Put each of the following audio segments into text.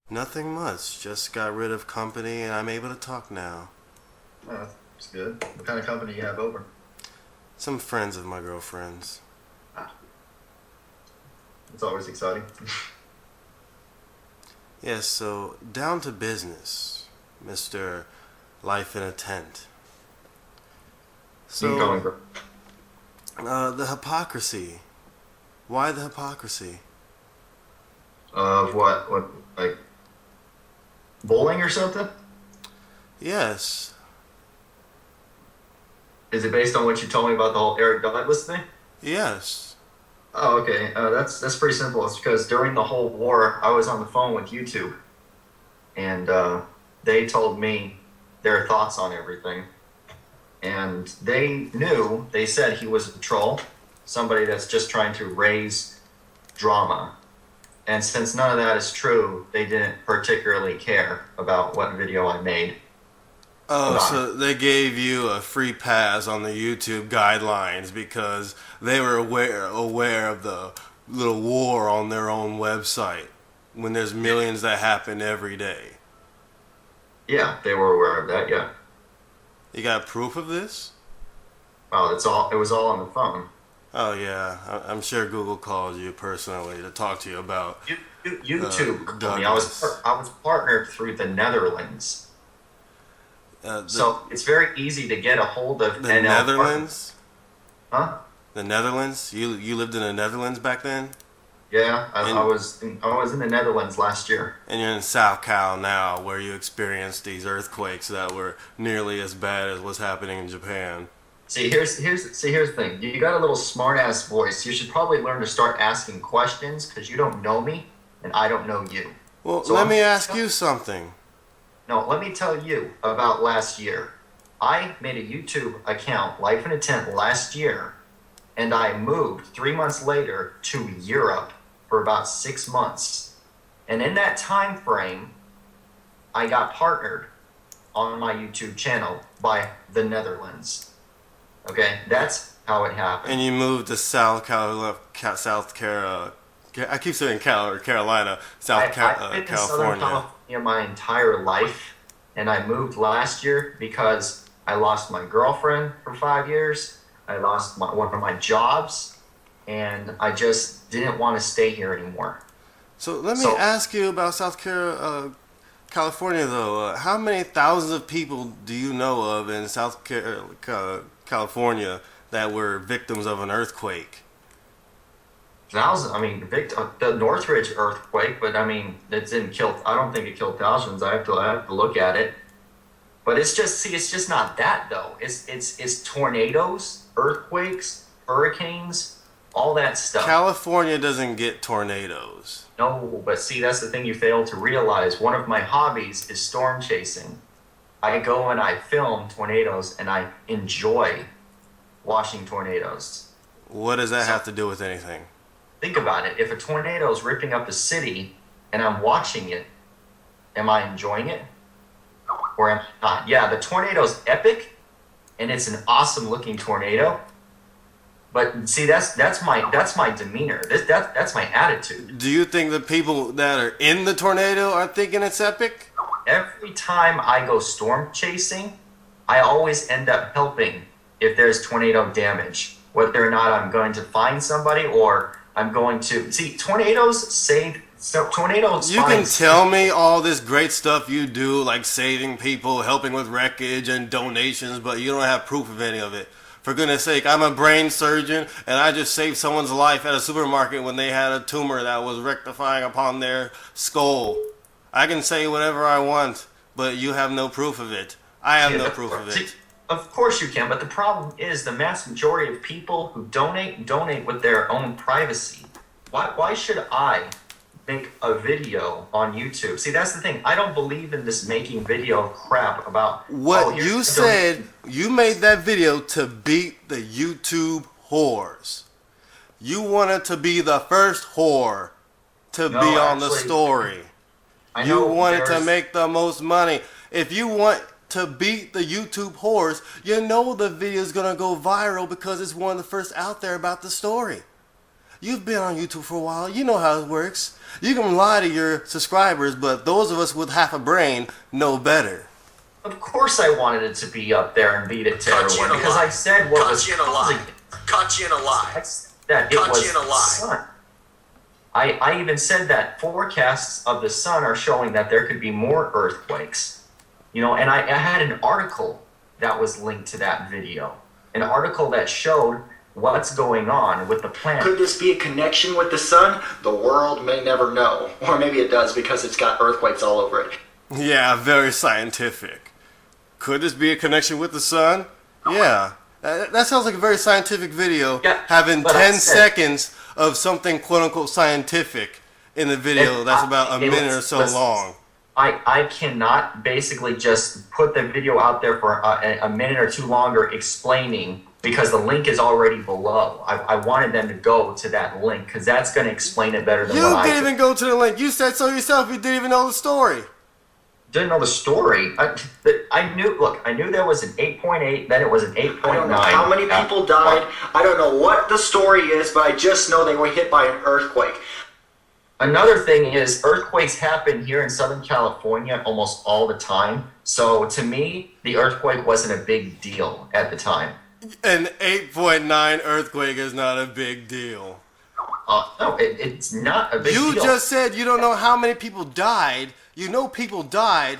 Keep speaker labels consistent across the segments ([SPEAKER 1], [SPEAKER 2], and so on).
[SPEAKER 1] Nothing much. Just got rid of company and I'm able to talk now.
[SPEAKER 2] Oh, that's good. What kind of company you have over?
[SPEAKER 1] Some friends of my girlfriend's.
[SPEAKER 2] Ah, it's always exciting.
[SPEAKER 1] Yes, so down to business, Mr. LifeInATent.
[SPEAKER 2] Keep
[SPEAKER 1] So,
[SPEAKER 2] going, bro.
[SPEAKER 1] the hypocrisy. Why the hypocrisy?
[SPEAKER 2] Of what? What, like bowling or something?
[SPEAKER 1] Yes.
[SPEAKER 2] Is it based on what you told me about the whole Eric Douglas thing?
[SPEAKER 1] Yes.
[SPEAKER 2] Oh, okay. That's pretty simple. It's because during the whole war, I was on the phone with YouTube, and they told me their thoughts on everything. And they knew, they said he was a troll, somebody that's just trying to raise drama. And since none of that is true, they didn't particularly care about what video I made
[SPEAKER 1] Oh,
[SPEAKER 2] about it.
[SPEAKER 1] so they gave you a free pass on the YouTube guidelines because they were aware of the little war on their own website when there's millions that happen every day.
[SPEAKER 2] Yeah, they were aware of that, yeah.
[SPEAKER 1] You got proof of this?
[SPEAKER 2] Well, it was all on the phone.
[SPEAKER 1] Oh yeah, I'm sure Google called you personally to talk to you about
[SPEAKER 2] YouTube called me.
[SPEAKER 1] Douglas.
[SPEAKER 2] I was partnered through the Netherlands.
[SPEAKER 1] Uh, the
[SPEAKER 2] So it's very easy to get a hold of
[SPEAKER 1] the
[SPEAKER 2] NL
[SPEAKER 1] Netherlands?
[SPEAKER 2] Huh?
[SPEAKER 1] The Netherlands? You lived in the Netherlands back then?
[SPEAKER 2] Yeah,
[SPEAKER 1] And
[SPEAKER 2] I was in the Netherlands last year.
[SPEAKER 1] and you're in South Cal now, where you experienced these earthquakes that were nearly as bad as what's happening in Japan.
[SPEAKER 2] Here's the thing. You got a little smart ass voice. You should probably learn to start asking questions because you don't know me and I don't know you.
[SPEAKER 1] Well,
[SPEAKER 2] So
[SPEAKER 1] let
[SPEAKER 2] I'm
[SPEAKER 1] me ask you something.
[SPEAKER 2] No, let me tell you about last year. I made a YouTube account, Life in a Tent, last year, and I moved 3 months later to Europe for about 6 months. And in that time frame, I got partnered on my YouTube channel by the Netherlands. Okay, that's how it
[SPEAKER 1] And
[SPEAKER 2] happened.
[SPEAKER 1] you moved to South Carolina. I keep saying Carolina,
[SPEAKER 2] I've been in Southern
[SPEAKER 1] California.
[SPEAKER 2] California my entire life, and I moved last year because I lost my girlfriend for 5 years. I lost one of my jobs, and I just didn't want to stay here anymore.
[SPEAKER 1] So let me
[SPEAKER 2] So
[SPEAKER 1] ask you about California, though. How many thousands of people do you know of in California that were victims of an earthquake?
[SPEAKER 2] thousands, I mean, the Northridge earthquake, but I mean, it didn't kill. I don't think it killed thousands. I have to look at it. But it's just not that though. It's tornadoes, earthquakes, hurricanes, all that stuff.
[SPEAKER 1] California doesn't get tornadoes.
[SPEAKER 2] No, but see, that's the thing you fail to realize. One of my hobbies is storm chasing. I go and I film tornadoes, and I enjoy watching tornadoes.
[SPEAKER 1] What does that
[SPEAKER 2] So
[SPEAKER 1] have to do with anything?
[SPEAKER 2] think about it. If a tornado is ripping up a city, and I'm watching it, am I enjoying it, or am I not? Yeah, the tornado's epic, and it's an awesome looking tornado. But see, that's my demeanor. That's my attitude.
[SPEAKER 1] Do you think the people that are in the tornado are thinking it's epic?
[SPEAKER 2] Every time I go storm chasing, I always end up helping if there's tornado damage. Whether or not I'm going to find somebody or I'm going to see tornadoes
[SPEAKER 1] You can
[SPEAKER 2] find
[SPEAKER 1] tell me all this great stuff you do, like saving people, helping with wreckage and donations, but you don't have proof of any of it. For goodness sake, I'm a brain surgeon and I just saved someone's life at a supermarket when they had a tumor that was rectifying upon their skull. I can say whatever I want, but you have no proof of it. I have
[SPEAKER 2] see,
[SPEAKER 1] no proof of
[SPEAKER 2] see,
[SPEAKER 1] it.
[SPEAKER 2] of course you can, but the problem is the mass majority of people who donate with their own privacy. Why should I make a video on YouTube? See, that's the thing. I don't believe in this making video crap about, oh,
[SPEAKER 1] What
[SPEAKER 2] here's
[SPEAKER 1] you
[SPEAKER 2] a
[SPEAKER 1] said,
[SPEAKER 2] donation.
[SPEAKER 1] you made that video to beat the YouTube whores. You wanted to be the first whore to be
[SPEAKER 2] No,
[SPEAKER 1] on the
[SPEAKER 2] actually,
[SPEAKER 1] story.
[SPEAKER 2] I
[SPEAKER 1] You
[SPEAKER 2] know
[SPEAKER 1] wanted to
[SPEAKER 2] there's
[SPEAKER 1] make the most money. If you want to beat the YouTube whores, you know the video's gonna go viral because it's one of the first out there about the story. You've been on YouTube for a while. You know how it works. You can lie to your subscribers, but those of us with half a brain know better.
[SPEAKER 2] Of course I wanted it to be up there and beat it to
[SPEAKER 3] Caught you
[SPEAKER 2] everyone
[SPEAKER 3] in a
[SPEAKER 2] because
[SPEAKER 3] lie.
[SPEAKER 2] I said what
[SPEAKER 3] Caught
[SPEAKER 2] was
[SPEAKER 3] you in a
[SPEAKER 2] causing
[SPEAKER 3] lie.
[SPEAKER 2] it.
[SPEAKER 3] Caught you in a lie.
[SPEAKER 2] I said that it
[SPEAKER 3] Caught
[SPEAKER 2] was
[SPEAKER 3] you in a
[SPEAKER 2] the
[SPEAKER 3] lie.
[SPEAKER 2] sun. I even said that forecasts of the sun are showing that there could be more earthquakes. You know, and I had an article that was linked to that video. An article that showed what's going on with the planet.
[SPEAKER 4] Could this be a connection with the sun? The world may never know. Or maybe it does because it's got earthquakes all over it.
[SPEAKER 1] Yeah, very scientific. Could this be a connection with the sun? Yeah. That sounds like a very scientific video,
[SPEAKER 2] Yeah,
[SPEAKER 1] having
[SPEAKER 2] but
[SPEAKER 1] 10
[SPEAKER 2] I said-
[SPEAKER 1] seconds of something quote-unquote scientific in the video that's about a minute or so long.
[SPEAKER 2] I cannot basically just put the video out there for a minute or two longer explaining because the link is already below. I wanted them to go to that link because that's going to explain it better than
[SPEAKER 1] You
[SPEAKER 2] what I
[SPEAKER 1] didn't even go to the link. You said so yourself. You didn't even know the story.
[SPEAKER 2] didn't know the story. I knew there was an 8.8, then it was an 8.9.
[SPEAKER 4] I don't know how many people died. I don't know what the story is, but I just know they were hit by an earthquake.
[SPEAKER 2] Another thing is earthquakes happen here in Southern California almost all the time. So to me, the earthquake wasn't a big deal at the time.
[SPEAKER 1] An 8.9 earthquake is not a big deal.
[SPEAKER 2] No, it's not a big deal.
[SPEAKER 1] You just said you don't know how many people died. You know people died,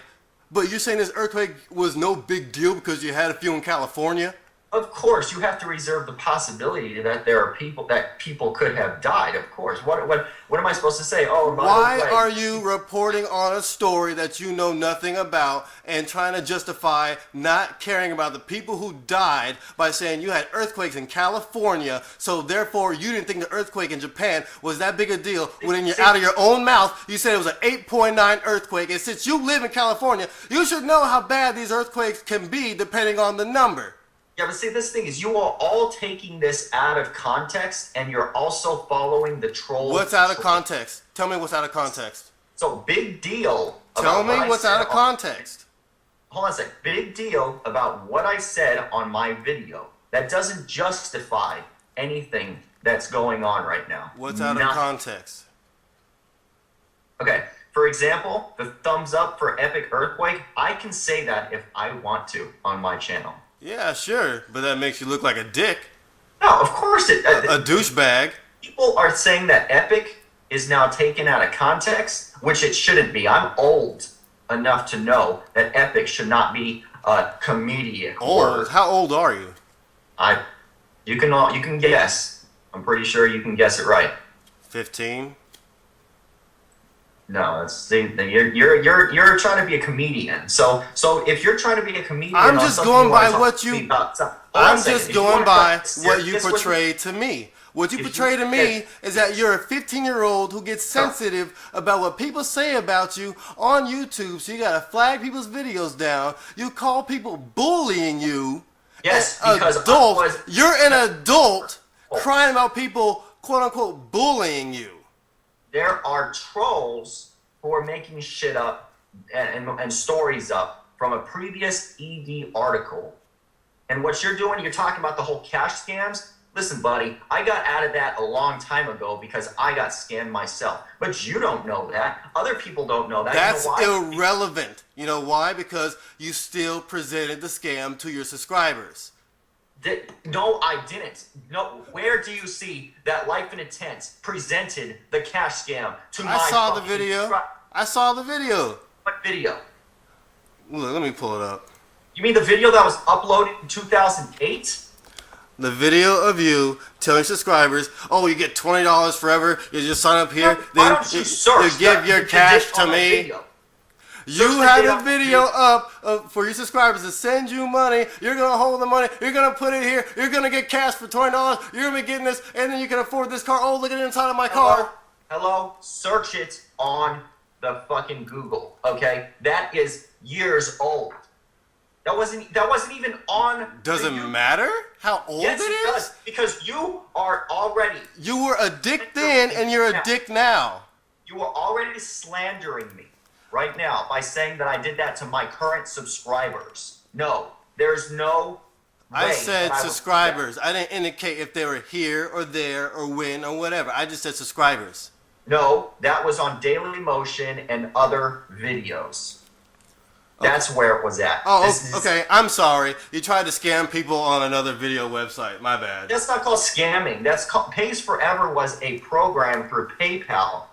[SPEAKER 1] but you're saying this earthquake was no big deal because you had a few in California?
[SPEAKER 2] Of course, you have to reserve the possibility that there are people could have died. Of course. What am I supposed to say? Oh, by
[SPEAKER 1] Why
[SPEAKER 2] the way,
[SPEAKER 1] are you reporting on a story that you know nothing about and trying to justify not caring about the people who died by saying you had earthquakes in California, so therefore you didn't think the earthquake in Japan was that big a deal when you're out of your own mouth you said it was an 8.9 earthquake, and since you live in California, you should know how bad these earthquakes can be depending on the number.
[SPEAKER 2] Yeah, but see, this thing is you are all taking this out of context, and you're also following the troll.
[SPEAKER 1] What's out of context? Tell me what's out of context.
[SPEAKER 2] So big deal.
[SPEAKER 1] Tell
[SPEAKER 2] about
[SPEAKER 1] me
[SPEAKER 2] what I
[SPEAKER 1] what's
[SPEAKER 2] said
[SPEAKER 1] out of context.
[SPEAKER 2] Hold on a sec. Big deal about what I said on my video. That doesn't justify anything that's going on right now.
[SPEAKER 1] What's out of context?
[SPEAKER 2] Okay. For example, the thumbs up for Epic Earthquake, I can say that if I want to on my channel.
[SPEAKER 1] Yeah, sure, but that makes you look like a dick,
[SPEAKER 2] No, of course it.
[SPEAKER 1] a douchebag.
[SPEAKER 2] People are saying that Epic is now taken out of context, which it shouldn't be. I'm old enough to know that Epic should not be a comedic word.
[SPEAKER 1] Old? How old are you?
[SPEAKER 2] You can guess. I'm pretty sure you can guess it right.
[SPEAKER 1] 15.
[SPEAKER 2] No, you're trying to be a comedian. So if you're trying to be a comedian,
[SPEAKER 1] I'm
[SPEAKER 2] on
[SPEAKER 1] just
[SPEAKER 2] something
[SPEAKER 1] going
[SPEAKER 2] you wanna
[SPEAKER 1] by
[SPEAKER 2] talk
[SPEAKER 1] what
[SPEAKER 2] to me
[SPEAKER 1] you.
[SPEAKER 2] about, hold on
[SPEAKER 1] I'm
[SPEAKER 2] a second.
[SPEAKER 1] just
[SPEAKER 2] If you
[SPEAKER 1] going
[SPEAKER 2] wanna
[SPEAKER 1] by
[SPEAKER 2] talk
[SPEAKER 1] what you
[SPEAKER 2] serious with me-
[SPEAKER 1] portray to me. What you
[SPEAKER 2] If
[SPEAKER 1] portray
[SPEAKER 2] you-
[SPEAKER 1] to me is that you're a 15-year-old who gets sensitive about what people say about you on YouTube, so you gotta flag people's videos down. You call people bullying you.
[SPEAKER 2] Yes,
[SPEAKER 1] An
[SPEAKER 2] because
[SPEAKER 1] adult.
[SPEAKER 2] I was.
[SPEAKER 1] You're an adult crying about people, quote unquote, bullying you.
[SPEAKER 2] There are trolls who are making shit up and stories up from a previous ED article. And what you're doing, you're talking about the whole cash scams. Listen, buddy, I got out of that a long time ago because I got scammed myself. But you don't know that. Other people don't know that.
[SPEAKER 1] That's
[SPEAKER 2] you know why?
[SPEAKER 1] irrelevant. You know why? Because you still presented the scam to your subscribers.
[SPEAKER 2] No, I didn't. No, where do you see that LifeInATent presented the cash scam to my
[SPEAKER 1] I saw the
[SPEAKER 2] fucking
[SPEAKER 1] video.
[SPEAKER 2] subscri-
[SPEAKER 1] I saw the video.
[SPEAKER 2] What video?
[SPEAKER 1] Look, let me pull it up.
[SPEAKER 2] You mean the video that was uploaded in 2008?
[SPEAKER 1] The video of you telling subscribers, "Oh, you get $20 forever. You just sign up here.
[SPEAKER 2] Why
[SPEAKER 1] Then
[SPEAKER 2] don't you search
[SPEAKER 1] give your
[SPEAKER 2] the
[SPEAKER 1] cash
[SPEAKER 2] date
[SPEAKER 1] to
[SPEAKER 2] on that
[SPEAKER 1] me."
[SPEAKER 2] video?
[SPEAKER 1] You
[SPEAKER 2] Search the
[SPEAKER 1] had
[SPEAKER 2] date
[SPEAKER 1] a
[SPEAKER 2] on the
[SPEAKER 1] video up for your subscribers to send you money. You're gonna hold the money. You're gonna put it here. You're gonna get cash for $20. You're gonna be getting this, and then you can afford this car. Oh, look at it inside of my car.
[SPEAKER 2] Hello? Search it on the fucking Google. Okay, that is years old. That wasn't even on.
[SPEAKER 1] Does
[SPEAKER 2] the
[SPEAKER 1] it
[SPEAKER 2] YouTube.
[SPEAKER 1] matter how old
[SPEAKER 2] Yes,
[SPEAKER 1] it
[SPEAKER 2] it
[SPEAKER 1] is?
[SPEAKER 2] does because you are already.
[SPEAKER 1] You were a dick then, and you're a dick now.
[SPEAKER 2] You are already slandering me right now by saying that I did that to my current subscribers. No, there's no
[SPEAKER 1] I said
[SPEAKER 2] and I was-
[SPEAKER 1] subscribers. I didn't indicate if they were here or there or when or whatever. I just said subscribers.
[SPEAKER 2] No, that was on Daily Motion and other videos. That's where it was at.
[SPEAKER 1] Oh,
[SPEAKER 2] This is-
[SPEAKER 1] okay. I'm sorry. You tried to scam people on another video website. My bad.
[SPEAKER 2] That's not called scamming. That's called Pays Forever was a program through PayPal.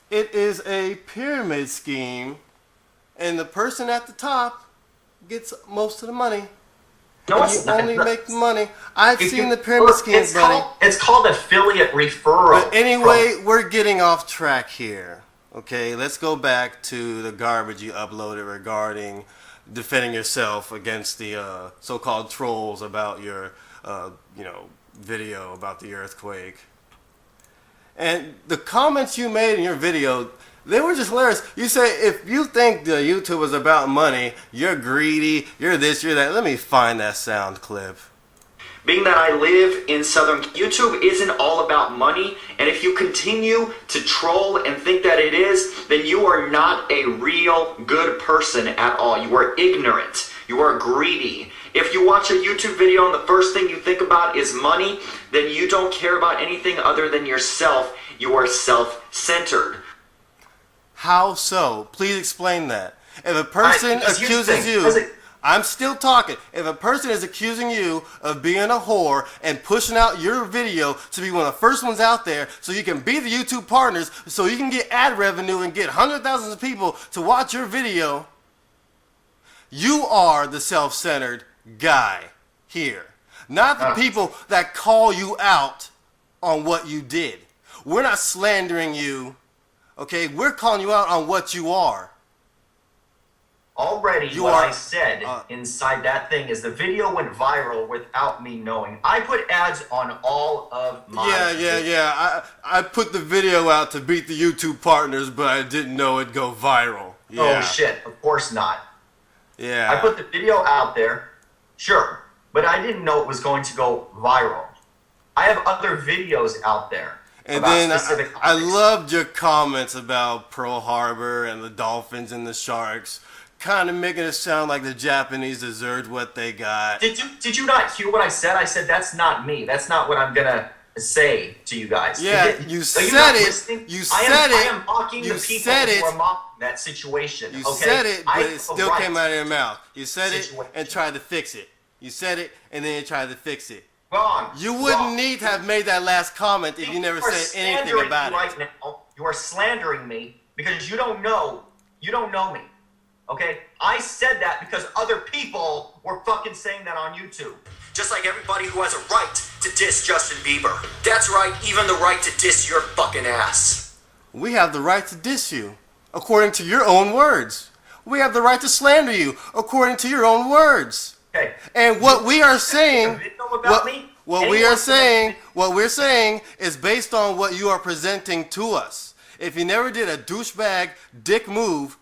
[SPEAKER 1] It is a pyramid scheme, and the person at the top gets most of the money.
[SPEAKER 2] No,
[SPEAKER 1] And
[SPEAKER 2] it's
[SPEAKER 1] you
[SPEAKER 2] not.
[SPEAKER 1] only make the money. I've
[SPEAKER 2] If
[SPEAKER 1] seen
[SPEAKER 2] you-
[SPEAKER 1] the pyramid schemes, buddy.
[SPEAKER 2] It's called affiliate referral.
[SPEAKER 1] But anyway, we're getting off track here. Okay, let's go back to the garbage you uploaded regarding defending yourself against the so-called trolls about your, video about the earthquake. And the comments you made in your video, they were just hilarious. You say, if you think the YouTube is about money, you're greedy, you're this, you're that. Let me find that sound clip.
[SPEAKER 4] Being that I live in Southern, YouTube isn't all about money, and if you continue to troll and think that it is, then you are not a real good person at all. You are ignorant. You are greedy. If you watch a YouTube video and the first thing you think about is money, then you don't care about anything other than yourself. You are self-centered.
[SPEAKER 1] How so? Please explain that. If a person
[SPEAKER 2] because here's the
[SPEAKER 1] accuses
[SPEAKER 2] thing,
[SPEAKER 1] you,
[SPEAKER 2] because it-
[SPEAKER 1] I'm still talking. If a person is accusing you of being a whore and pushing out your video to be one of the first ones out there so you can be the YouTube partners, so you can get ad revenue and get hundreds of thousands of people to watch your video, you are the self-centered guy here. Not the people that call you out on what you did. We're not slandering you, okay? We're calling you out on what you are.
[SPEAKER 2] Already,
[SPEAKER 1] You
[SPEAKER 2] what
[SPEAKER 1] are-
[SPEAKER 2] I said inside that thing is the video went viral without me knowing. I put ads on all of my
[SPEAKER 1] Yeah. I put the video out to beat the YouTube partners, but I didn't know it'd go viral. Yeah.
[SPEAKER 2] Oh shit, of course not.
[SPEAKER 1] Yeah.
[SPEAKER 2] I put the video out there, sure, but I didn't know it was going to go viral. I have other videos out there.
[SPEAKER 1] And
[SPEAKER 2] about
[SPEAKER 1] then
[SPEAKER 2] specific
[SPEAKER 1] I
[SPEAKER 2] topics.
[SPEAKER 1] loved your comments about Pearl Harbor and the dolphins and the sharks, kind of making it sound like the Japanese deserved what they got.
[SPEAKER 2] Did you not hear what I said? I said that's not me. That's not what I'm gonna say to you guys.
[SPEAKER 1] Yeah,
[SPEAKER 2] Are
[SPEAKER 1] you
[SPEAKER 2] not
[SPEAKER 1] said it.
[SPEAKER 2] listening?
[SPEAKER 1] You
[SPEAKER 2] I
[SPEAKER 1] said it.
[SPEAKER 2] I am mocking
[SPEAKER 1] You
[SPEAKER 2] the people
[SPEAKER 1] said it.
[SPEAKER 2] who are mocking that situation.
[SPEAKER 1] You
[SPEAKER 2] okay?
[SPEAKER 1] said it, but
[SPEAKER 2] I
[SPEAKER 1] it
[SPEAKER 2] have
[SPEAKER 1] still
[SPEAKER 2] a right.
[SPEAKER 1] came out of your mouth. You said it
[SPEAKER 2] Situation.
[SPEAKER 1] and tried to fix it. You said it and then you tried to fix it.
[SPEAKER 2] Wrong.
[SPEAKER 1] You wouldn't
[SPEAKER 2] Wrong.
[SPEAKER 1] need to have made that last comment if you never
[SPEAKER 2] are
[SPEAKER 1] said anything
[SPEAKER 2] slandering
[SPEAKER 1] about
[SPEAKER 2] me
[SPEAKER 1] it.
[SPEAKER 2] right now. You are slandering me because you don't know me. Okay? I said that because other people were fucking saying that on YouTube.
[SPEAKER 3] Just like everybody who has a right to diss Justin Bieber. That's right, even the right to diss your fucking ass.
[SPEAKER 1] We have the right to diss you, according to your own words. We have the right to slander you, according to your own words.
[SPEAKER 2] Okay.
[SPEAKER 1] And what we are saying,
[SPEAKER 2] A video about me?
[SPEAKER 1] what we
[SPEAKER 2] Anyone
[SPEAKER 1] are
[SPEAKER 2] can
[SPEAKER 1] saying,
[SPEAKER 2] make-
[SPEAKER 1] what we're saying is based on what you are presenting to us. If you never did a douchebag dick move,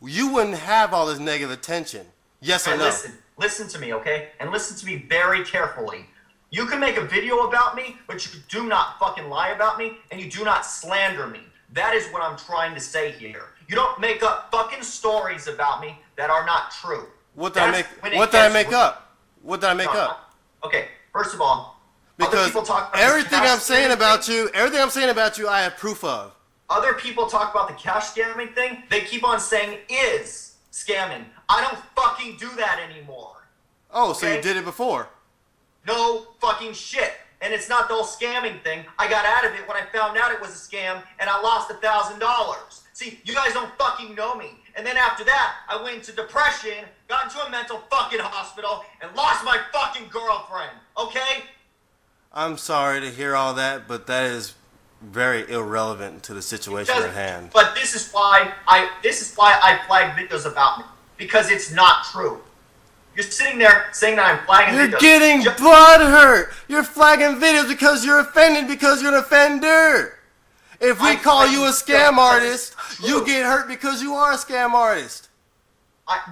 [SPEAKER 1] you wouldn't have all this negative attention. Yes or
[SPEAKER 2] And
[SPEAKER 1] no?
[SPEAKER 2] listen to me, okay? And listen to me very carefully. You can make a video about me, but you do not fucking lie about me, and you do not slander me. That is what I'm trying to say here. You don't make up fucking stories about me that are not true.
[SPEAKER 1] What did I
[SPEAKER 2] That's when
[SPEAKER 1] make?
[SPEAKER 2] it
[SPEAKER 1] What did I
[SPEAKER 2] gets
[SPEAKER 1] make
[SPEAKER 2] real.
[SPEAKER 1] up? What did I make
[SPEAKER 2] No,
[SPEAKER 1] up?
[SPEAKER 2] Okay, first of all, other
[SPEAKER 1] Because
[SPEAKER 2] people talk about this
[SPEAKER 1] everything
[SPEAKER 2] cash
[SPEAKER 1] I'm saying
[SPEAKER 2] scamming
[SPEAKER 1] about
[SPEAKER 2] thing.
[SPEAKER 1] you, everything I'm saying about you, I have proof of.
[SPEAKER 2] Other people talk about the cash scamming thing. They keep on saying is scamming. I don't fucking do that anymore.
[SPEAKER 1] Oh, so you
[SPEAKER 2] Okay.
[SPEAKER 1] did it before?
[SPEAKER 2] No fucking shit. And it's not the whole scamming thing. I got out of it when I found out it was a scam and I lost $1,000. See, you guys don't fucking know me. And then after that, I went into depression, got into a mental fucking hospital, and lost my fucking girlfriend. Okay?
[SPEAKER 1] I'm sorry to hear all that, but that is very irrelevant to the situation at hand.
[SPEAKER 2] But this is why I flag videos about me. Because it's not true. You're sitting there saying that I'm flagging
[SPEAKER 1] You're
[SPEAKER 2] videos.
[SPEAKER 1] getting butthurt. You're flagging videos because you're offended because you're an offender. If we
[SPEAKER 2] I'm
[SPEAKER 1] call you a
[SPEAKER 2] flagging
[SPEAKER 1] scam
[SPEAKER 2] videos
[SPEAKER 1] artist,
[SPEAKER 2] because it's
[SPEAKER 1] you
[SPEAKER 2] true.
[SPEAKER 1] get hurt because you are a scam artist.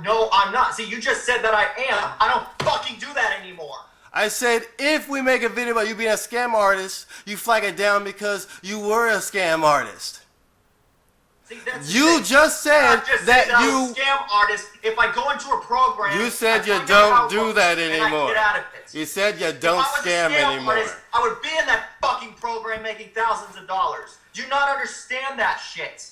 [SPEAKER 2] No, I'm not. See, you just said that I am. I don't fucking do that anymore.
[SPEAKER 1] I said if we make a video about you being a scam artist, you flag it down because you were a scam artist.
[SPEAKER 2] See, that's
[SPEAKER 1] You just said
[SPEAKER 2] just
[SPEAKER 1] that
[SPEAKER 2] said I'm
[SPEAKER 1] you.
[SPEAKER 2] a scam artist. If I go into a program,
[SPEAKER 1] You said
[SPEAKER 2] I
[SPEAKER 1] you
[SPEAKER 2] find out how
[SPEAKER 1] don't
[SPEAKER 2] it
[SPEAKER 1] do
[SPEAKER 2] works,
[SPEAKER 1] that
[SPEAKER 2] and I
[SPEAKER 1] anymore.
[SPEAKER 2] get out of it.
[SPEAKER 1] You said you
[SPEAKER 2] If
[SPEAKER 1] don't
[SPEAKER 2] I was a
[SPEAKER 1] scam
[SPEAKER 2] scam
[SPEAKER 1] anymore.
[SPEAKER 2] artist, I would be in that fucking program making thousands of dollars. Do you not understand that shit?